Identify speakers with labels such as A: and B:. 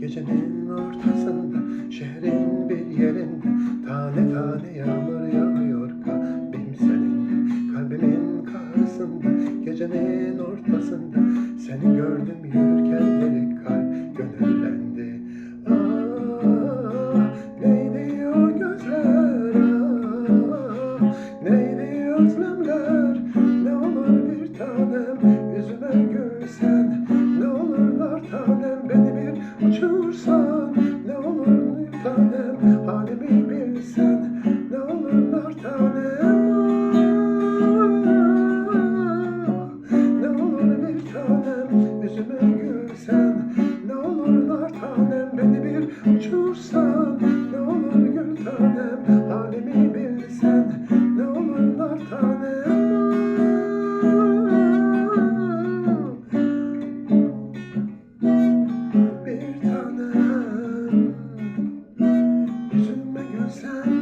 A: Gecenin ortasında, şehrin bir yerinde, tane tane yağmur yağıyor kalbim seninle. Kalbimin karşısında, gecenin ortasında, seni gördüm yürürken delik kalp gönüllendi. Ah, neydi o gözler, ah, neydi özlemler, ne olur bir tanem yüzüme gülsen, ne olurlar tanem beni bir uçursan, ne olur bir tanem halimi bilsen, ne olurlar tanem, ne olur bir tanem yüzüme gülsen, ne olurlar tanem beni bir uçursan, ne olur gül tanem halimi bilsen, ne olurlar tanem. Bir tanem yüzüme gülsen.